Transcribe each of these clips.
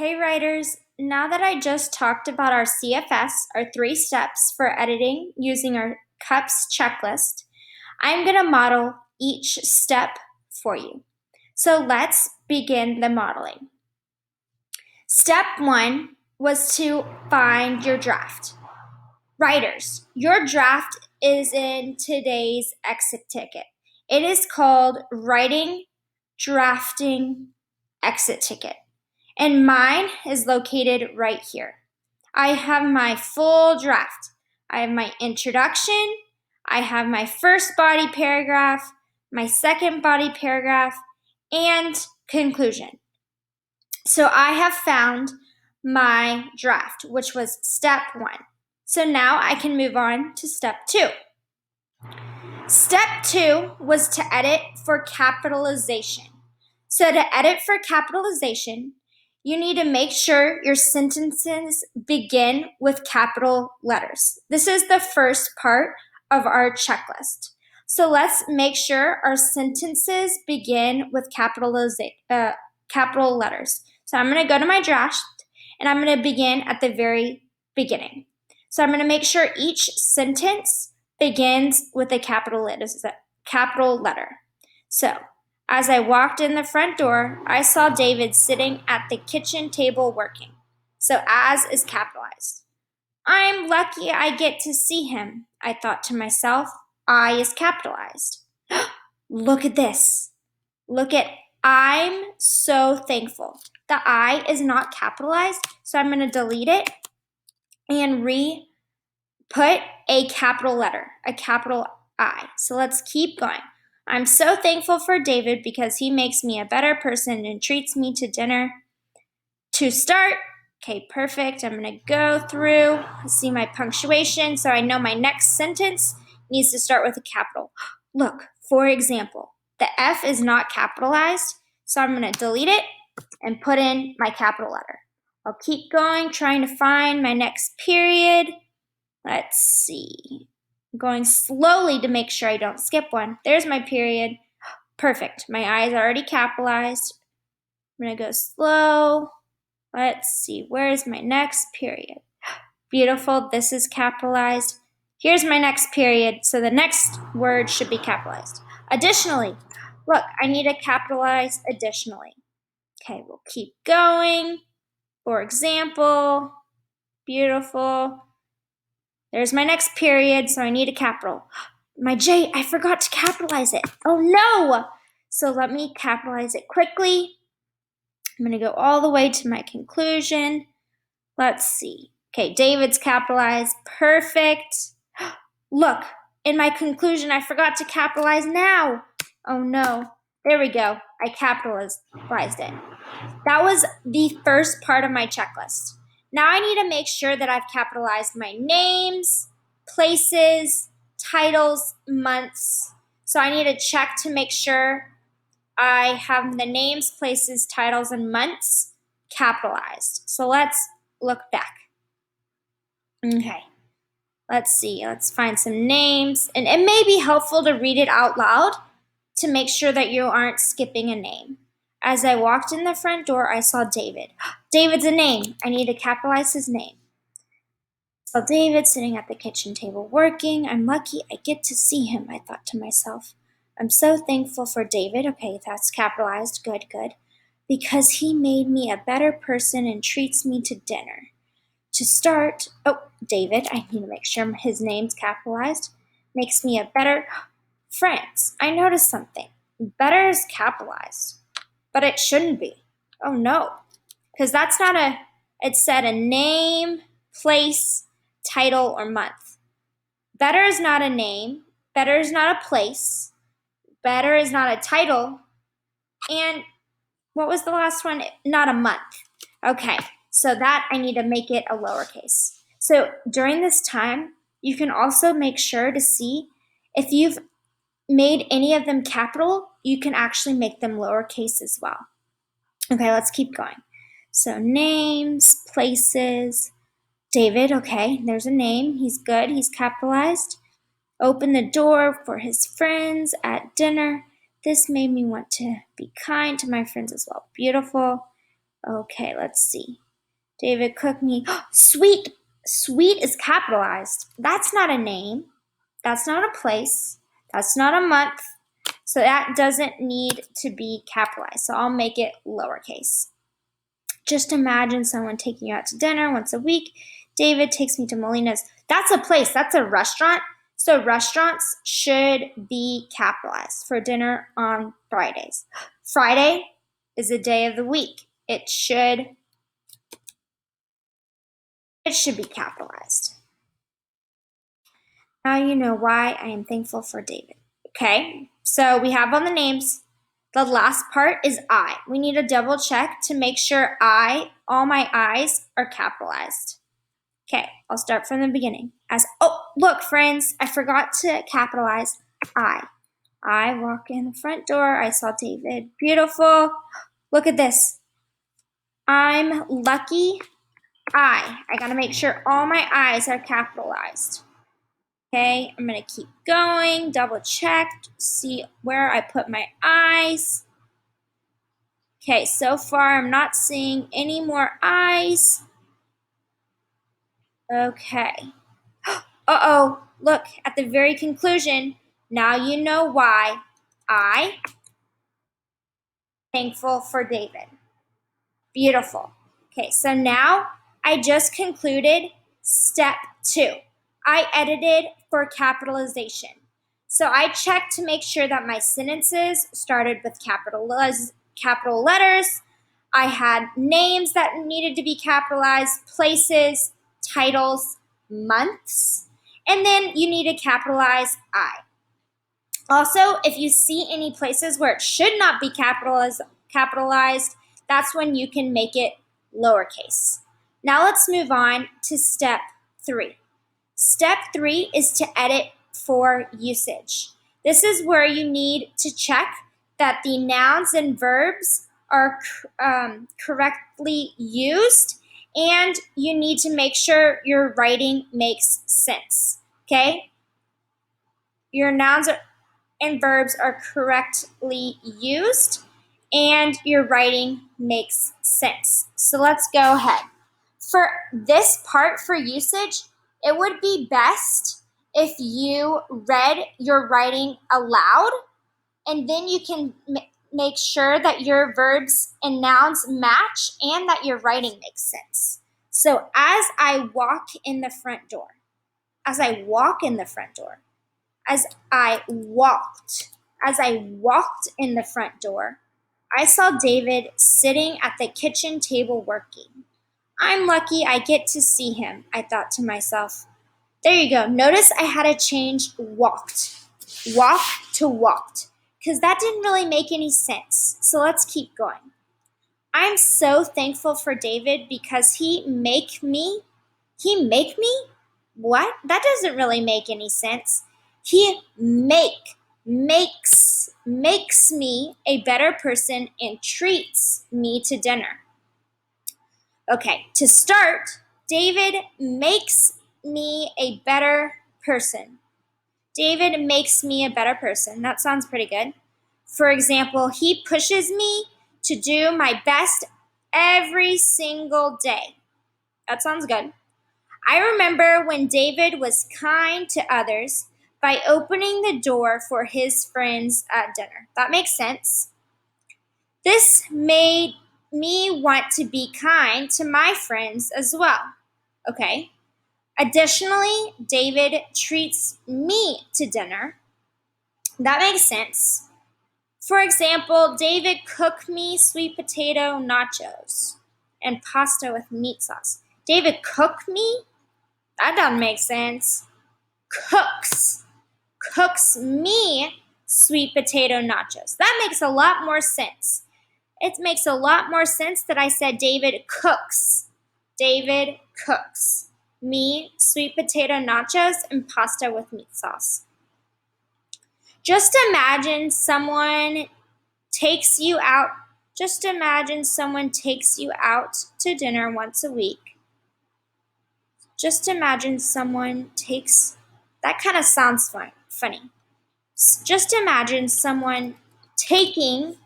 Hey writers, now that I just talked about our CFS, our 3 steps for editing using our CUPS checklist, I'm going to model each step for you. So let's begin the modeling. Step 1 was to find your draft. Writers, your draft is in today's exit ticket. It is called Writing Drafting Exit Ticket. And mine is located right here. I have my full draft. I have my introduction, I have my first body paragraph, my second body paragraph, and conclusion. So I have found my draft, which was step 1. So now I can move on to step 2. Step 2 was to edit for capitalization. So to edit for capitalization, you need to make sure your sentences begin with capital letters. This is the first part of our checklist. So let's make sure our sentences begin with capital letters. So I'm going to go to my draft and I'm going to begin at the very beginning. So I'm going to make sure each sentence begins with a capital letter. So as I walked in the front door, I saw David sitting at the kitchen table working. So as is capitalized. I'm lucky I get to see him, I thought to myself. I is capitalized. Look at this. Look at I'm so thankful. The I is not capitalized, so I'm going to delete it and put a capital letter, a capital I. So let's keep going. I'm so thankful for David because he makes me a better person and treats me to dinner. To start, okay, perfect. I'm going to go through, see my punctuation, so I know my next sentence needs to start with a capital. Look, for example, the F is not capitalized, so I'm going to delete it and put in my capital letter. I'll keep going, trying to find my next period. Let's see. I'm going slowly to make sure I don't skip one. There's my period. Perfect. My I is already capitalized. I'm going to go slow. Let's see. Where is my next period? Beautiful. This is capitalized. Here's my next period. So the next word should be capitalized. Additionally. Look, I need to capitalize additionally. Okay, we'll keep going. For example. Beautiful. There's my next period, so I need a capital. My J, I forgot to capitalize it. Oh no! So let me capitalize it quickly. I'm going to go all the way to my conclusion. Let's see. Okay, David's capitalized. Perfect. Look, in my conclusion, I forgot to capitalize now. Oh no. There we go. I capitalized it. That was the first part of my checklist. Now I need to make sure that I've capitalized my names, places, titles, months. So I need to check to make sure I have the names, places, titles, and months capitalized. So let's look back. Okay, let's see. Let's find some names. And it may be helpful to read it out loud to make sure that you aren't skipping a name. As I walked in the front door, I saw David. David's a name. I need to capitalize his name. I saw David sitting at the kitchen table working. I'm lucky I get to see him, I thought to myself. I'm so thankful for David. Okay, that's capitalized. Good, good. Because he made me a better person and treats me to dinner. To start, David, I need to make sure his name's capitalized. Makes me a better friends. I noticed something. Better is capitalized. But it shouldn't be. Oh no. Because that's not it said a name, place, title, or month. Better is not a name. Better is not a place. Better is not a title. And what was the last one? Not a month. Okay, so that I need to make it a lowercase. So during this time, you can also make sure to see if you've made any of them capital, you can actually make them lowercase as well. Okay, let's keep going. So names, places, David, okay, there's a name. He's good, he's capitalized. Open the door for his friends at dinner. This made me want to be kind to my friends as well. Beautiful. Okay, let's see. David cooked me. Sweet. Sweet is capitalized. That's not a name. That's not a place. That's not a month. So that doesn't need to be capitalized. So I'll make it lowercase. Just imagine someone taking you out to dinner once a week. David takes me to Molina's. That's a place. That's a restaurant. So restaurants should be capitalized for dinner on Fridays. Friday is a day of the week. It should be capitalized. Now you know why I am thankful for David. Okay, so we have all the names. The last part is I. We need to double check to make sure all my I's are capitalized. Okay, I'll start from the beginning. Look, friends, I forgot to capitalize I. I walk in the front door. I saw David. Beautiful. Look at this. I'm lucky. I gotta make sure all my I's are capitalized. Okay, I'm gonna keep going, double check, see where I put my I's. Okay, so far I'm not seeing any more I's. Okay. Uh-oh, look, at the very conclusion, now you know why I thankful for David. Beautiful. Okay, so now I just concluded step 2. I edited for capitalization. So I checked to make sure that my sentences started with capital letters. I had names that needed to be capitalized, places, titles, months, and then you need to capitalize I. Also, if you see any places where it should not be capitalized, that's when you can make it lowercase. Now let's move on to step 3. Step 3 is to edit for usage. This is where you need to check that the nouns and verbs are correctly used, and you need to make sure your writing makes sense. Okay? Your nouns and verbs are correctly used, and your writing makes sense. So let's go ahead. For this part for usage, it would be best if you read your writing aloud, and then you can make sure that your verbs and nouns match and that your writing makes sense. So as I walk in the front door, as I walked in the front door, I saw David sitting at the kitchen table working. I'm lucky I get to see him, I thought to myself. There you go. Notice I had to change walk to walked, because that didn't really make any sense. So let's keep going. I'm so thankful for David because he make me? What? That doesn't really make any sense. He makes me a better person and treats me to dinner. Okay, to start, David makes me a better person. David makes me a better person. That sounds pretty good. For example, he pushes me to do my best every single day. That sounds good. I remember when David was kind to others by opening the door for his friends at dinner. That makes sense. This made me want to be kind to my friends as well. Okay. Additionally, David treats me to dinner. That makes sense. For example, David cooked me sweet potato nachos and pasta with meat sauce. David cooked me? That doesn't make sense. Cooks me sweet potato nachos. That makes a lot more sense. It makes a lot more sense that I said David cooks. David cooks me sweet potato nachos and pasta with meat sauce. Just imagine someone takes you out. Just imagine someone takes you out to dinner once a week. Just imagine someone takes, that kind of sounds funny. Just imagine someone taking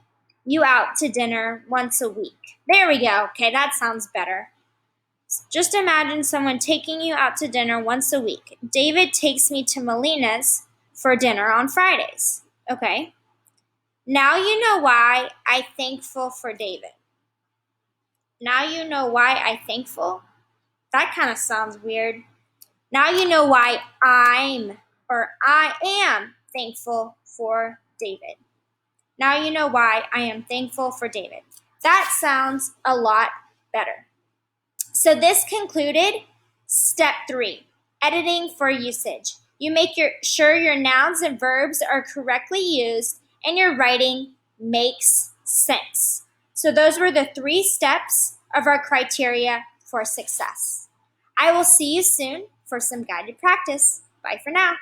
you out to dinner once a week. There we go. Okay, that sounds better. Just imagine someone taking you out to dinner once a week. David takes me to Melina's for dinner on Fridays. Okay. Now you know why I'm thankful for David. Now you know why I'm thankful. That kind of sounds weird. Now you know why I am thankful for David. Now you know why I am thankful for David. That sounds a lot better. So this concluded step 3, editing for usage. You make sure your nouns and verbs are correctly used and your writing makes sense. So those were the 3 steps of our criteria for success. I will see you soon for some guided practice. Bye for now.